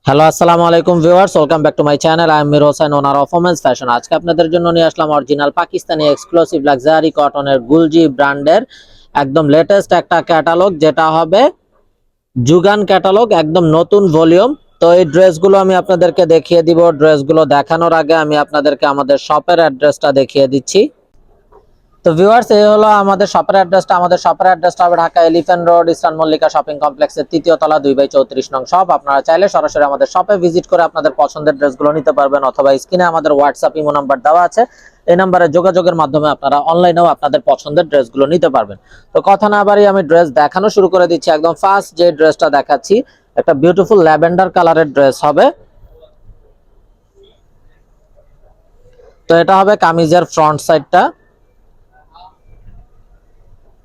Hello আসসালামু আলাইকুম viewers, welcome back to my channel. I am Mir Hossain, owner of women's fashion. আজকে আপনাদের জন্য নিয়ে আসলাম অরিজিনাল পাকিস্তানি এক্সক্লুসিভ লাক্সারি কটনের গুলজি ব্র্যান্ডের একদম লেটেস্ট একটা ক্যাটালগ, যেটা হবে যুগান ক্যাটালগ, একদম নতুন ভলিউম। তো এই ড্রেসগুলো আমি আপনাদেরকে দেখিয়ে দিব। ড্রেসগুলো দেখানোর আগে আমি আপনাদেরকে আমাদের শপের অ্যাড্রেসটা দেখিয়ে দিচ্ছি। তো ভিউয়ার্স, এই হলো আমাদের শপের অ্যাড্রেসটা। আমাদের শপের অ্যাড্রেসটা হবে Dhaka elephant road, eastern Mallika shopping কমপ্লেক্সের তৃতীয় তলা, 2/34 নং শপ। আপনারা চাইলে সরাসরি আমাদের শপে ভিজিট করে আপনাদের পছন্দের ড্রেসগুলো নিতে পারবেন, অথবা স্ক্রিনে আমাদের হোয়াটসঅ্যাপ ইমো নাম্বার দেওয়া আছে, এই নাম্বারে যোগাযোগের মাধ্যমে আপনারা অনলাইনেও আপনাদের পছন্দের ড্রেসগুলো নিতে পারবেন। তো কথা না বাড়িয়ে আমি ড্রেস দেখানো শুরু করে দিচ্ছি। একদম ফার্স্ট যে ড্রেসটা দেখাচ্ছি, একটা বিউটিফুল ল্যাভেন্ডার কালারের ড্রেস হবে। তো এটা হবে কামিজের ফ্রন্ট সাইডটা।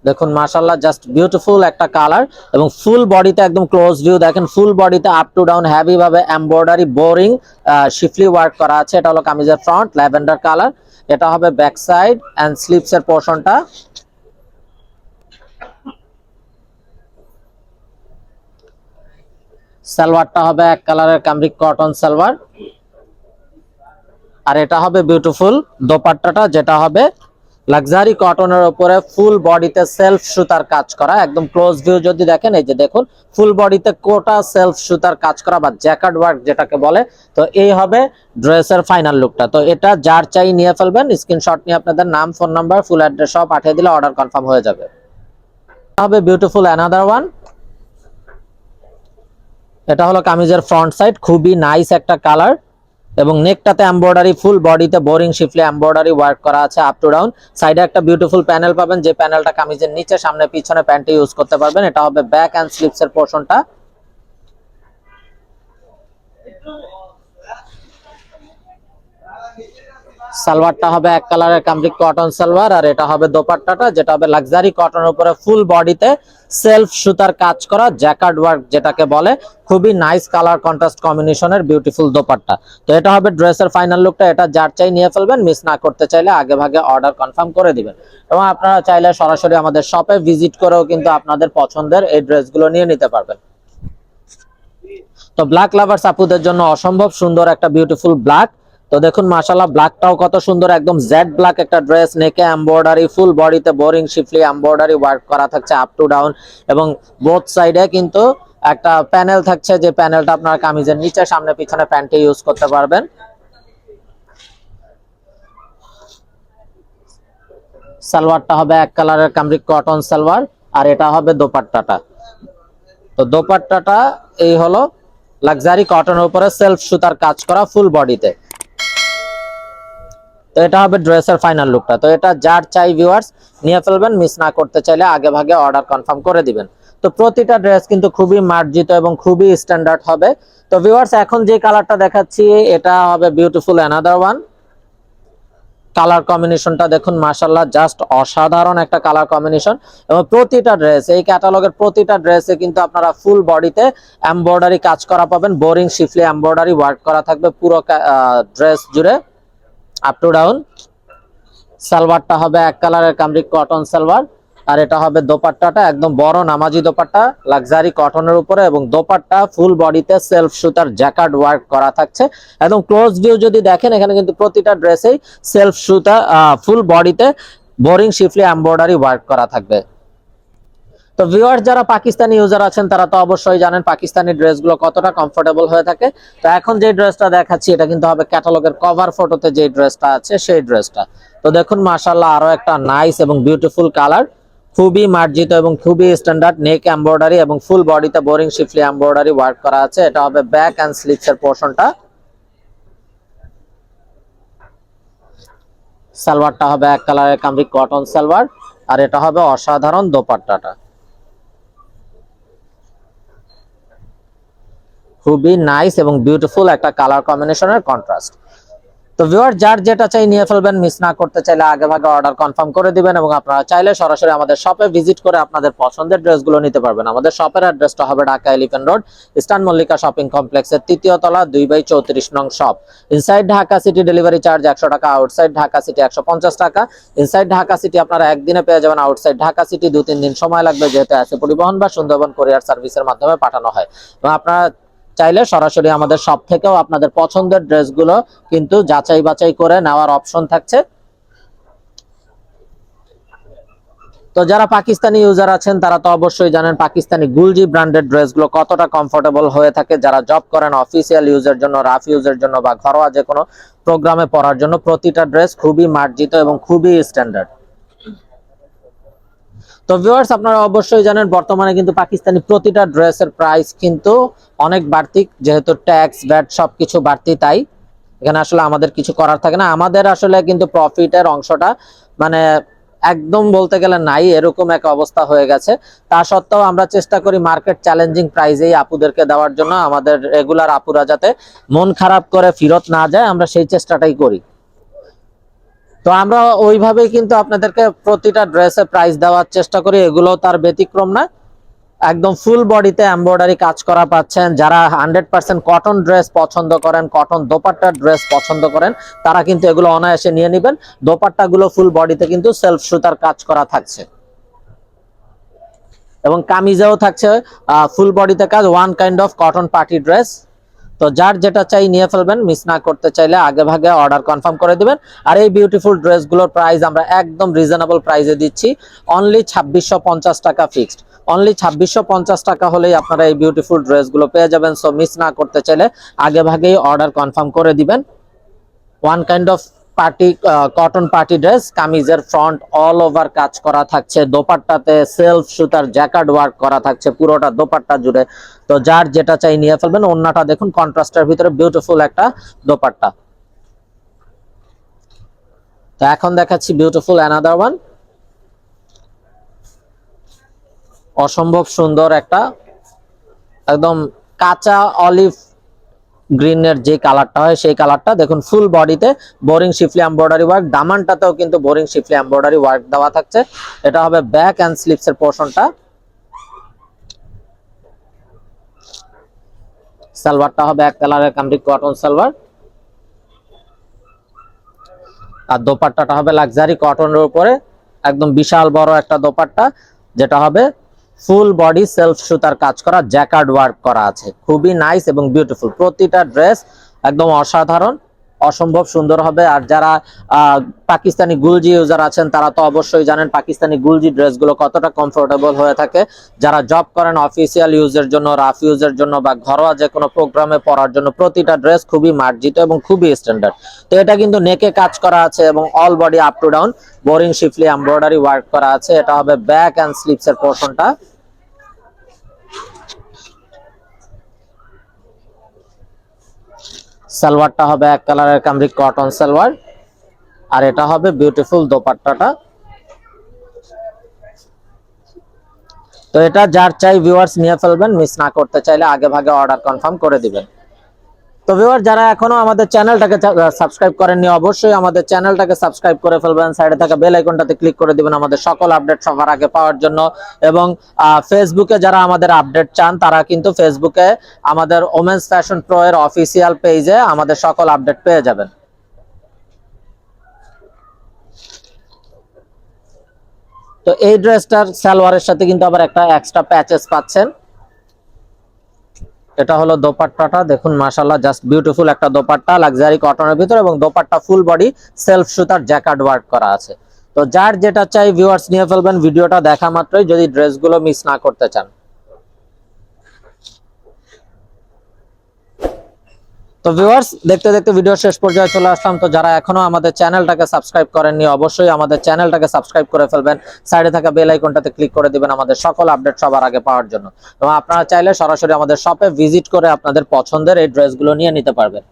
দেখুন মাশাআল্লাহ, জাস্ট বিউটিফুল একটা কালার, এবং ফুল বডিতে একদম ক্লোজ ভিউ দেখেন, ফুল বডিতে আপ টু ডাউন হেভি ভাবে এমব্রয়ডারি বোরিং শিফলি ওয়ার্ক করা আছে। এটা হলো কামিজের ফ্রন্ট, ল্যাভেন্ডার কালার। এটা হবে ব্যাক সাইড এন্ড স্লিভস এর পোরশনটা। সালোয়ারটা হবে এক কালারের কামরিক কটন সালোয়ার, আর এটা হবে বিউটিফুল দোপাট্টাটা, যেটা হবে লাক্সারি কটনের উপরে ফুল বডিতে সেলফ সুতার কাজ করা। একদম ক্লোজ ভিউ যদি দেখেন, এই যে দেখুন, ফুল বডিতে কোটা সেলফ সুতার কাজ করা বা জ্যাকার্ড ওয়ার্ক যেটাকে বলে। তো এই হবে ড্রেসের ফাইনাল লুকটা। তো এটা যার চাই নিয়ে ফেলবেন, স্ক্রিনশট নিয়ে আপনাদের নাম, ফোন নাম্বার, ফুল অ্যাড্রেস সব পাঠিয়ে দিলে অর্ডার কনফার্ম হয়ে যাবে। হবে বিউটিফুল অ্যানাদার ওয়ান। এটা হলো কামিজের ফ্রন্ট সাইড, খুবই নাইস একটা কালার, এবং নেকটাতে এমব্রয়ডারি, ফুল বডিতে বোরিং শিফলি এমব্রয়ডারি ওয়ার্ক করা আছে আপ টু ডাউন। সাইডে একটা বিউটিফুল প্যানেল পাবেন, যে প্যানেলটা কামিজের নিচে, সামনে পিছনে প্যান্টে ইউজ করতে পারবেন। এটা হবে ব্যাক এন্ড স্লিভস এর পোরশনটা। সালোয়ারটা হবে এক কালারের কামরিক কটন সালোয়ার, আর এটা হবে দোপাট্টাটা, যেটা হবে লাক্সারি কটনের উপরে ফুল বডিতে সেলফ সুতার কাজ করা জ্যাকার্ড ওয়ার্ক যেটাকে বলে। খুবই নাইস কালার কন্ট্রাস্ট কম্বিনেশনের বিউটিফুল দোপাট্টা। তো এটা হবে ড্রেসের ফাইনাল লুকটা। এটা যার চাই নিয়ে ফেলবেন, মিস না করতে চাইলে আগে ভাগে অর্ডার কনফার্ম করে দিবেন। এবং আপনারা চাইলে সরাসরি আমাদের শপে ভিজিট করেও কিন্তু আপনাদের পছন্দের এই ড্রেসগুলো নিয়ে নিতে পারবেন। তো ব্ল্যাক লাভার্স আপুদের জন্য অসম্ভব সুন্দর একটা বিউটিফুল ব্ল্যাক। তো দেখুন মাশাআল্লাহ, ব্ল্যাকটাও কত সুন্দর, একদম জেড ব্ল্যাক একটা ড্রেস, নেকে এমব্রয়ডারি, ফুল বডিতে বোরিং শিফলি এমব্রয়ডারি ওয়ার্ক করা থাকছে আপ টু ডাউন, এবং বোথ সাইডে কিন্তু একটা প্যানেল থাকছে, যে প্যানেলটা আপনার কামিজের নিচে, সামনে পিছনে প্যান্টে ইউজ করতে পারবেন। সালোয়ারটা হবে এক কালারের কামরিক কটন সালোয়ার, আর এটা হবে দোপাট্টাটা। তো দোপাট্টাটা এই হলো লাক্সারি কটনের উপরে সেলফ সুতার কাজ করা ফুল বডিতে। তো এটা হবে ড্রেসের ফাইনাল লুকটা। তো এটা যার চাই ভিউয়ার্স নিয়ে ফেলবেন, মিস না করতে চাইলে আগে ভাগে অর্ডার কনফার্ম করে দিবেন। তো প্রতিটা ড্রেস কিন্তু খুবই মার্জিত এবং খুবই স্ট্যান্ডার্ড হবে। তো ভিউয়ার্স, এখন যে কালারটা দেখাচ্ছি, এটা হবে বিউটিফুল অ্যানাদার ওয়ান। কালার কম্বিনেশনটা দেখুন মাশাআল্লাহ, জাস্ট অসাধারণ একটা কালার কম্বিনেশন। এবং প্রতিটা ড্রেস, এই ক্যাটালগের প্রতিটা ড্রেসে কিন্তু আপনারা ফুল বডিতে এমব্রয়ডারি কাজ করা পাবেন, বোরিং শিফলি এমব্রয়ডারি ওয়ার্ক করা থাকবে পুরো ড্রেস জুড়ে আপ টু ডাউন। সালোয়ারটা হবে এক কালারের কামরিক কটন সালোয়ার, আর এটা হবে দোপাট্টাটা, একদম বড় নামাজি দোপাট্টা লাক্সারি কটনের উপরে, এবং দোপাট্টা ফুল বডিতে সেলফ সুতার জ্যাকার্ড ওয়ার্ক করা থাকছে। একদম ক্লোজ ভিউ যদি দেখেন, এখানে কিন্তু প্রতিটা ড্রেসেই সেলফ সুতা ফুল বডিতে বোরিং শিফলি এমব্রয়ডারি ওয়ার্ক করা থাকবে। তো ভিউয়ার্স, যারা পাকিস্তানি ইউজার আছেন তারা তো অবশ্যই জানেন পাকিস্তানি ড্রেসগুলো কতটা কমফোর্টেবল হয়ে থাকে। তো এখন যে ড্রেসটা দেখাচ্ছি, এটা কিন্তু হবে ক্যাটালগের কভার ফটোতে যে ড্রেসটা আছে সেই ড্রেসটা। তো দেখুন মাশাআল্লাহ, আরো একটা নাইস এবং বিউটিফুল কালার, খুবই মার্জিত এবং খুবই স্ট্যান্ডার্ড, নেক এমব্রয়ডারি এবং ফুল বডিতে বোরিং শিফলি এমব্রয়ডারি ওয়ার্ক করা আছে। এটা হবে ব্যাক এন্ড স্লিভস এর পোরশনটা। সালোয়ারটা হবে এক কালারের কামরিক কটন সালোয়ার, আর এটা হবে অসাধারণ দোপাট্টাটা। খুবই নাইস এবং বিউটিফুল একটা কালার কম্বিনেশনের কন্ট্রাস্ট। তো ভিউয়ার, যার যেটা চাই নিয়ে ফেলবেন, মিস না করতে চাইলে আগে ভাগে অর্ডার কনফার্ম করে দিবেন। এবং আপনারা চাইলে সরাসরি আমাদের শপে ভিজিট করে আপনাদের পছন্দের ড্রেসগুলো নিতে পারবেন। আমাদের শপের অ্যাড্রেসটা হবে Dhaka elephant road, eastern Mallika shopping কমপ্লেক্সের তৃতীয় তলা, 2/34 নং shop. Inside Dhaka city delivery charge 100 টাকা, আউটসাইড ঢাকা সিটি 150 টাকা। ইনসাইড ঢাকা সিটি আপনারা একদিনে পেয়ে যাবেন, আউটসাইড ঢাকা সিটি 2-3 দিন সময় লাগবে, যেহেতু আছে পরিবহন বা সুন্দরবন কোরিয়ার সার্ভিসের মাধ্যমে পাঠানো হয়। এবং আপনারা চাইলে সরাসরি আমাদের শপ থেকেও আপনাদের পছন্দের ড্রেসগুলো কিন্তু যাচাই বাছাই করে নেওয়ার অপশন থাকছে। তো যারা পাকিস্তানি ইউজার আছেন তারা তো অবশ্যই জানেন পাকিস্তানি গুলজি ব্র্যান্ডেড ড্রেসগুলো কতটা কমফোর্টেবল হয়ে থাকে। যারা জব করেন, অফিসিয়াল ইউজের জন্য, রাফ ইউজের জন্য বা ঘরোয়া যে কোনো প্রোগ্রামে পরার জন্য প্রতিটা ড্রেস খুবই মার্জিত এবং খুবই স্ট্যান্ডার্ড। তো ভিউয়ার্স, আপনারা অবশ্যই জানেন বর্তমানে কিন্তু পাকিস্তানি প্রতিটা ড্রেসের প্রাইস কিন্তু অনেক বাড়তি, যেহেতু ট্যাক্স ভ্যাট সবকিছু বাড়তি, তাই এখানে আসলে আমাদের কিছু করার থাকে না। আমাদের আসলে কিন্তু প্রফিটের অংশটা মানে একদম বলতে গেলে নাই, এরকম এক অবস্থা হয়ে গেছে। তা সত্ত্বেও আমরা চেষ্টা করি মার্কেট চ্যালেঞ্জিং প্রাইসেই আপুদেরকে দেওয়ার জন্য, আমাদের রেগুলার আপুরা যাতে মন খারাপ করে ফেরত না যায়, আমরা সেই চেষ্টাটাই করি। তো আমরা ওইভাবেই কিন্তু আপনাদেরকে প্রতিটা ড্রেসে প্রাইস দেওয়ার চেষ্টা করি, এগুলো তার ব্যতিক্রম না। একদম ফুল বডিতে এমব্রয়ডারি কাজ করা পাচ্ছেন। যারা 100% কটন ড্রেস পছন্দ করেন, কটন দোপাট্টার ড্রেস পছন্দ করেন, তারা কিন্তু এগুলো অনায়াসে নিয়ে নেবেন। দোপাট্টাগুলো ফুল বডিতে কিন্তু সেলফ সুতার কাজ করা থাকছে এবং কামিজেও থাকছে ফুল বডিতে কাজ, one kind of cotton party dress. তো যার যেটা চাই নিয়ে ফেলবেন, মিস না করতে চাইলে আগে ভাগে অর্ডার কনফার্ম করে দিবেন। আর এই বিউটিফুল ড্রেসগুলোর প্রাইস আমরা একদম রিজনেবল প্রাইসে দিচ্ছি, অনলি 2650 টাকা ফিক্সড। অনলি 2650 টাকা হলেই আপনারা এই বিউটিফুল ড্রেসগুলো পেয়ে যাবেন। সো মিস না করতে চাইলে আগে ভাগেই অর্ডার কনফার্ম করে দিবেন। One kind off party cotton party dress, কামিজের ফ্রন্ট অল ওভার কাজ করা থাকছে, দোপাট্টাতে সেলফ সুতার জ্যাকার্ড ওয়ার্ক করা থাকছে পুরোটা দোপাট্টা জুড়ে। তো যার যেটা চাই নিয়ে ফেলবেন। ওন্নাটা দেখুন কন্ট্রাস্টের ভিতরে বিউটিফুল একটা দোপাট্টা। তো এখন দেখাচ্ছি বিউটিফুল অ্যানাদার ওয়ান, অসম্ভব সুন্দর একটা একদম কাঁচা অলিভ গ্রিনের যে কালারটা হয় সেই কালারটা দেখুন, ফুল বডিতে বোরিং শিফলি এমব্রয়ডারি ওয়ার্ক, দামানটাতেও কিন্তু বোরিং শিফলি এমব্রয়ডারি ওয়ার্ক দেওয়া থাকছে। এটা হবে ব্যাক এন্ড স্লিভস এর পোরশনটা। সালোয়ারটা হবে এক কালারের কামরিক কটন সালোয়ার, আর দোপাট্টাটা হবে লাক্সারি কটনের উপরে একদম বিশাল বড় একটা দোপাট্টা, যেটা হবে ফুল বডি সেলফ সুতার কাজ করা, জ্যাকার্ড ওয়ার্ক করা আছে, খুবই নাইস এবং বিউটিফুল। প্রতিটা ড্রেস একদম অসাধারণ, অসম্ভব সুন্দর হবে। আর যারা পাকিস্তানি গুলজি ইউজার আছেন তারা তো অবশ্যই জানেন পাকিস্তানি গুলজি ড্রেসগুলো কতটা কমফোর্টেবল হয়ে থাকে। যারা জব করেন, অফিসিয়াল ইউজের জন্য, রাফ ইউজের জন্য বা ঘরোয়া যে কোনো প্রোগ্রামে পরার জন্য প্রতিটা ড্রেস খুবই মার্জিত এবং খুবই স্ট্যান্ডার্ড। তো এটা কিন্তু নেকে কাজ করা আছে এবং all body up to down boring শিফলি embroidery work করা আছে। এটা হবে ব্যাক এন্ড স্লিভস এর পোরশনটা। সালোয়ারটা হবে এক কালারের কামরিক কটন সালোয়ার, আর এটা হবে বিউটিফুল দোপাট্টাটা। তো এটা যার চাই ভিউয়ার্স নিয়ে ফেলবেন, মিস না করতে চাইলে আগে ভাগে অর্ডার কনফার্ম করে দিবেন। তো ভিউয়ার, যারা এখনো আমাদের চ্যানেলটাকে সাবস্ক্রাইব করেননি অবশ্যই আমাদের চ্যানেলটাকে সাবস্ক্রাইব করে ফেলবেন। সাইডে থাকা বেল আইকনটাতে ক্লিক করে দিবেন আমাদের সকল আপডেট সবার আগে পাওয়ার জন্য। এবং ফেসবুকে যারা আমাদের আপডেট চান তারা কিন্তু ফেসবুকে আমাদের ওমেন্স ফ্যাশন প্রো এর অফিসিয়াল পেজে আমাদের সকল আপডেট পেয়ে যাবেন। তো এই ড্রেসটার সালোয়ারের সাথে কিন্তু আবার একটা এক্সট্রা প্যাচেস পাচ্ছেন। এটা হলো দোপাট্টাটা, দেখুন মাশাআল্লাহ জাস্ট বিউটিফুল একটা দোপাট্টা লাক্সারি কটনের ভিতরে, এবং দোপাট্টা ফুল বডি সেলফ সুতার জ্যাকার্ড ওয়ার্ক করা আছে। তো যার যেটা চাই ভিউয়ার্স নিয়ে ফেলবেন ভিডিওটা দেখা মাত্রই, যদি ড্রেসগুলো মিস না করতে চান। তো ভিউয়ার্স, দেখতে দেখতে ভিডিও শেষ পর্যায়ে চলে আসলাম। তো যারা এখনো আমাদের চ্যানেলটাকে সাবস্ক্রাইব করেননি অবশ্যই আমাদের চ্যানেলটাকে সাবস্ক্রাইব করে ফেলবেন। সাইডে থাকা বেল আইকনটাতে ক্লিক করে দিবেন আমাদের সকল আপডেট সবার আগে পাওয়ার জন্য। এবং আপনারা চাইলে সরাসরি আমাদের শপে ভিজিট করে আপনাদের পছন্দের এই ড্রেসগুলো নিয়ে নিতে পারবেন।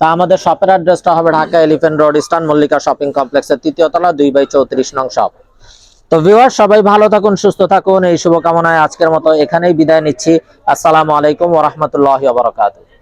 তা আমাদের শপের অ্যাড্রেসটা হবে Dhaka elephant road, eastern Mallika shopping কমপ্লেক্সের ৩য় তলা, 2/34 নং শপ। তো ভিউয়ার, সবাই ভালো থাকুন, সুস্থ থাকুন, এই শুভকামনায় আজকের মতো এখানেই বিদায় নিচ্ছি। আসসালামু আলাইকুম ওয়া রাহমাতুল্লাহি ওয়া বারাকাতুহু।